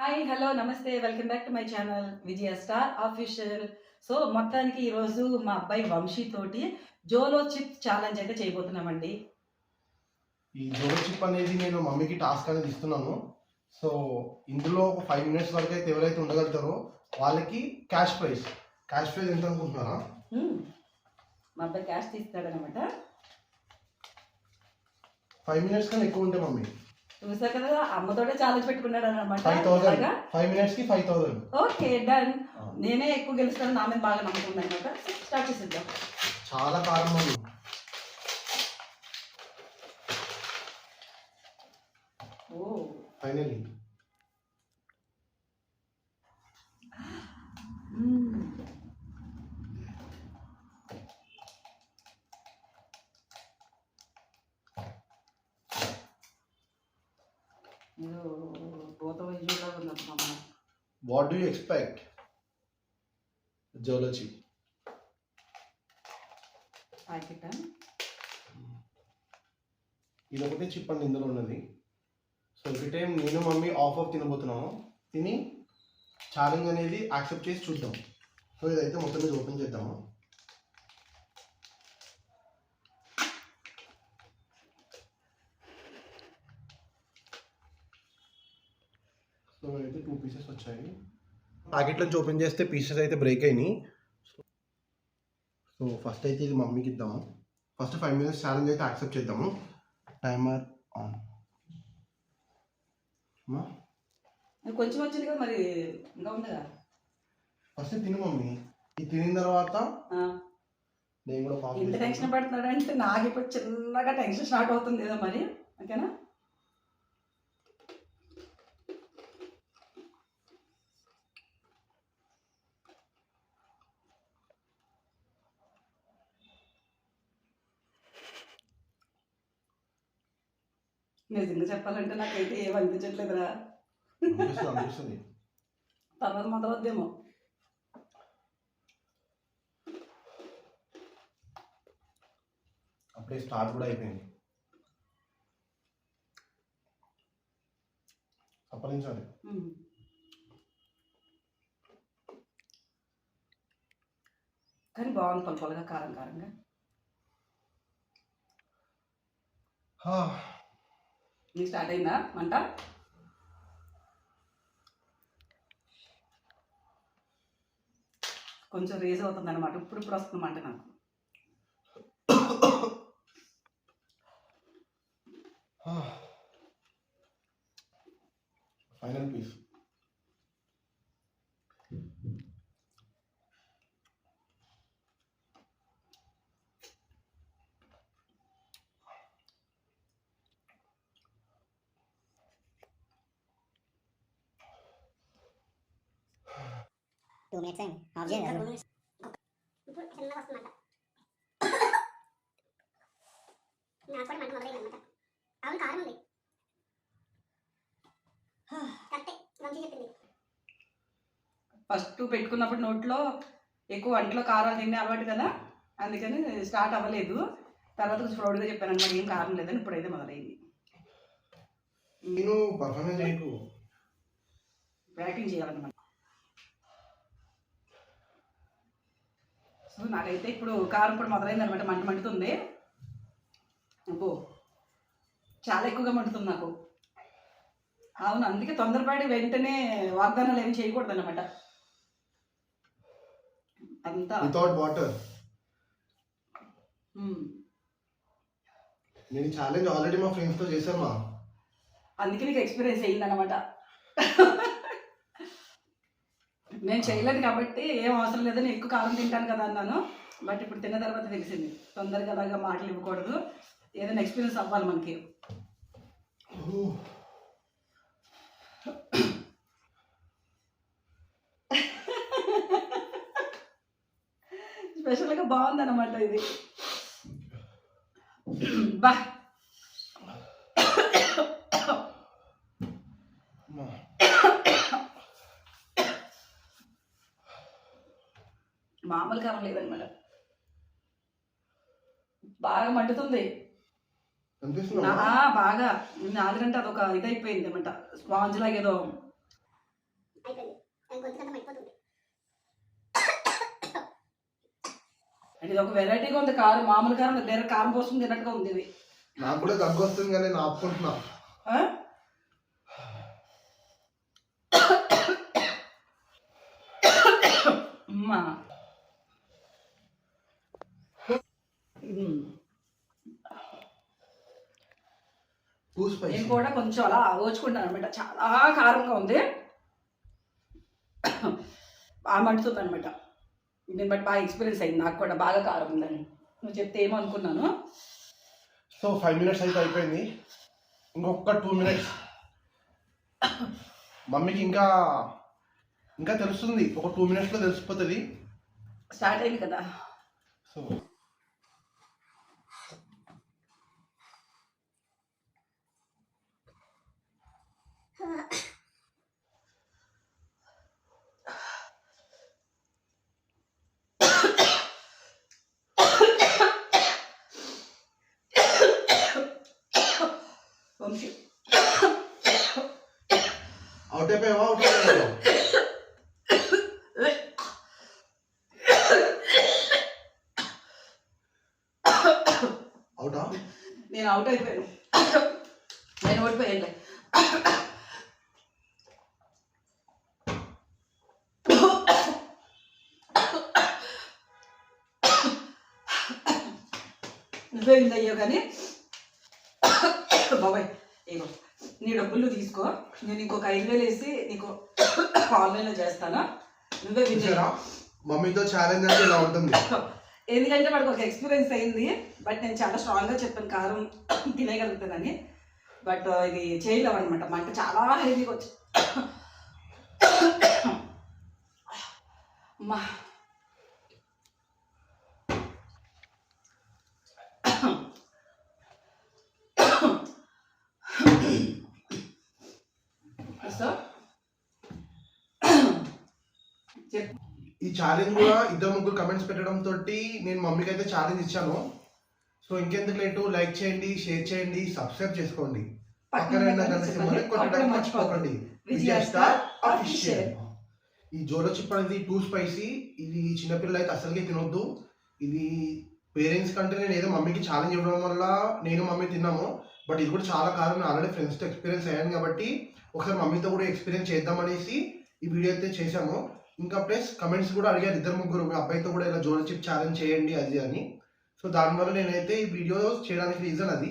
Hi hello నమస్తే welcome back to my channel Vijaya star official. So మొత్తానికి ఈరోజు మా అబ్బాయి వంశీ తోటి జోలో చిప్ ఛాలెంజ్ అయితే చేయబోతున్నామండి. ఈ జోలో చిప్ అనేది నేను మమ్మీకి టాస్క్ అనేది ఇస్తున్నాను. సో ఇందులో ఒక 5 minutes వరకు అయితే ఎవరైతే ఉండగలుగుతారో వాళ్ళకి క్యాష్ ప్రైజ్ ఎంత అనుకుంటున్నారా? మా అబ్బాయి క్యాష్ తీస్తాడనమాట. 5 minutes కన్నా ఎక్కువ ఉంటే మమ్మీ చూసా కదా, అమ్మతోటే ఛాలెంజ్ పెట్టుకున్నాడు అనమాట. 5,000 5 minutes కి 5,000. Okay done. నేనే ఎక్కువ గెలుస్తాను, నా మీద బాగా నమ్మకం ఉంది అనమాట. స్టార్ట్ చేసేద్దాం. చాలా కారం mummy. Oh finally what do you expect? Jolo chip ఇది ఒకటే చిప్ అండి ఇందులో ఉన్నది. సో ఎవ్రీ టైం నేను మమ్మీ ఆఫ్ తినబోతున్నాము. తిని ఛాలెంజ్ అనేది యాక్సెప్ట్ చేసి చూద్దాం. సో ఇదైతే మొత్తం మీద ఓపెన్ చేద్దాము. సో అయితే 2 pieces వచ్చాయి. ప్యాకెట్ నుంచి ఓపెన్ చేస్తే పీసెస్ అయితే బ్రేక్ అయినాయి. సో ఫస్ట్ అయితే ఇది మమ్మీకి ఇద్దాము. ఫస్ట్ 5 minutes ఛాలెంజ్ అయితే యాక్సెప్ట్ చేద్దాము. Timer on. కొంచెం వచ్చింది కదా, మరి ఇంకా ఉందిగా. ఫస్ట్ తిను మమ్మీ. ఇది తినిన తర్వాత నేను కూడా కాఫీ. ఇంత టెన్షన్ పడుతున్నాడు అంటే నాకు ఇప్పుడు చిన్నగా టెన్షన్ స్టార్ట్ అవుతుంది కదా మరి. ఓకేనా? నిజంగా చెప్పాలంటే నాకైతే ఏం అనిపించట్లేదురా. అనిపిస్తుంది. తర్వాత మొదలవుద్దేమో. అప్పుడే స్టార్ట్ కూడా అయిపోయింది. అప్పలించాలి. కానీ బాగుంది, పలుపలుగా కారం కారంగా. నీకు స్టార్ట్ అయిందా మంట? కొంచెం రేజ్ అవుతుంది అనమాట. ఇప్పుడు వస్తుంది మంట నాకు. Final piece. టూ మినిట్స్ అయింది. ఆఫ్ చేయాలి. ఇప్పుడు చిన్నగా వస్తుందంట. నాకు కూడా మంట మొదలైంది అనమాట. అవును కారం ఉంది. కరెక్టే మంచి చెప్పింది. ఫస్ట్ పెట్టుకున్నప్పుడు నోట్లో ఎక్కువ వంటలో కారాలు తినే అలవాటు కదా, అందుకని స్టార్ట్ అవ్వలేదు. తర్వాత కొంచెం ప్రౌడ్గా చెప్పాను అనమాట, ఏం కారం లేదని. ఇప్పుడైతే మొదలైంది. నేను పర్ఫార్మెన్స్ చేయకు, యాక్టింగ్ చేయాలన్నమాట. సో నాకైతే ఇప్పుడు కారం కూడా మొదలైంది అనమాట. మండుతుంది. అబ్బో చాలా ఎక్కువగా మండుతుంది నాకు. అవును, అందుకే తొందరపడి వెంటనే వాగ్దానాలు ఏమి చేయకూడదు అనమాట. అంతా వితౌట్ వాటర్. నేను ఛాలెంజ్ ఆల్రెడీ మా ఫ్రెండ్స్తో చేశాను. అందుకే నీకు ఎక్స్పీరియన్స్ అయ్యిందనమాట. నేను చేయలేదు కాబట్టి ఏం అవసరం లేదని ఎక్కువ కారం తింటాను కదా అన్నాను. బట్ ఇప్పుడు తిన్న తర్వాత తెలిసింది, తొందరగా అలాగా మాటలు ఇవ్వకూడదు, ఏదైనా ఎక్స్పీరియన్స్ అవ్వాలి మనకి. స్పెషల్గా బాగుందన్నమాట ఇది. బా మామూలు కారం లేదనమాట. బాగా మండుతుంది. బాగా 4 గంట అదొక ఇదైపోయింది అనమాట. స్పాంజ్ లాగా ఏదో నాకు గొంతుకంతా పడిపోతుంది. అంటే ఇది ఒక వెరైటీగా ఉంది కారం, మామూలు కారం వేరే కారం పోసుకుని తిన్నట్టుగా ఉంది ఇది. నాకు కూడా దగ్గు వస్తుంది కానీ నేను ఆపుకుంటున్నా. ఆ? అమ్మా. Two spicy. నేను కూడా కొంచెం అలా ఓచుకుంటాను అనమాట, చాలా కారంగా ఉంది, బాగా మండుతుంది అనమాట. దీన్ని బట్టి బాగా ఎక్స్పీరియన్స్ అయింది, నాకు కూడా బాగా కారం ఉందని. నువ్వు చెప్తే ఏమో అనుకున్నాను. సో 5 minutes అయితే అయిపోయింది, ఇంకొక 2 minutes. మమ్మీకి ఇంకా ఇంకా తెలుస్తుంది, ఒక 2 minutesలో తెలిసిపోతుంది. స్టార్ట్ అయింది కదా. సో వంశీ అవుట్ అయిపోయావా? అవుట్ అయిపోయావా? అవుటా? నేను అవుట్ అయిపోయాను, నేను ఓడిపోయాను. నువ్వే విన్ అయ్యావు కానీ బాబాయ్, ఏమో నీ డబ్బులు తీసుకో, నేను ఇంకొక 5,000 వేసి నీకు ఆన్లైన్లో చేస్తాను. నువ్వే విన్ అయ్యావు. మమ్మీతో ఛాలెంజ్ అంటే ఇలా ఉంటుంది. ఎందుకంటే వాడికి ఒక ఎక్స్పీరియన్స్ అయింది, బట్ నేను చాలా స్ట్రాంగ్గా చెప్పాను కారం తినేయగలుగుతానని. బట్ ఇది చేయలేవు అనమాట, మంట చాలా హెవీగా వచ్చి అమ్మా. సో చెప్పు. ఈ ఛాలెంజ్ కూడా 2-3 కమెంట్స్ పెట్టడం తోటి నేను మమ్మీకి అయితే ఛాలెంజ్ ఇచ్చాను. సో ఇంకెందుకు లేటు, లైక్ చేయండి, షేర్ చేయండి, సబ్స్క్రైబ్ చేసుకోండి, పక్కన కొట్టడం మర్చిపోకండి. విజయ స్టార్ ఆఫీషియల్. ఈ జోలో చిప్ అనేది 2 స్పైసీ, ఇది చిన్నపిల్లలు అయితే అసలుకే తినొద్దు. ఇది పేరెంట్స్ కంటే నేను ఏదో మమ్మీకి ఛాలెంజ్ ఇవ్వడం వల్ల నేను మమ్మీ తిన్నాము, బట్ ఇది కూడా చాలా కారం. నేను ఆల్రెడీ ఫ్రెండ్స్తో ఎక్స్పీరియన్స్ అయ్యాను కాబట్టి ఒకసారి మమ్మీతో కూడా ఎక్స్పీరియన్స్ చేద్దామనేసి ఈ వీడియో అయితే చేశాము. ఇంకా ప్లస్ కమెంట్స్ కూడా అడిగారు 2-3, మీ అబ్బాయితో కూడా ఇలా జోలో చిప్ ఛాలెంజ్ చేయండి అది అని. సో దానివల్ల నేనైతే ఈ వీడియో చేయడానికి రీజన్ అది.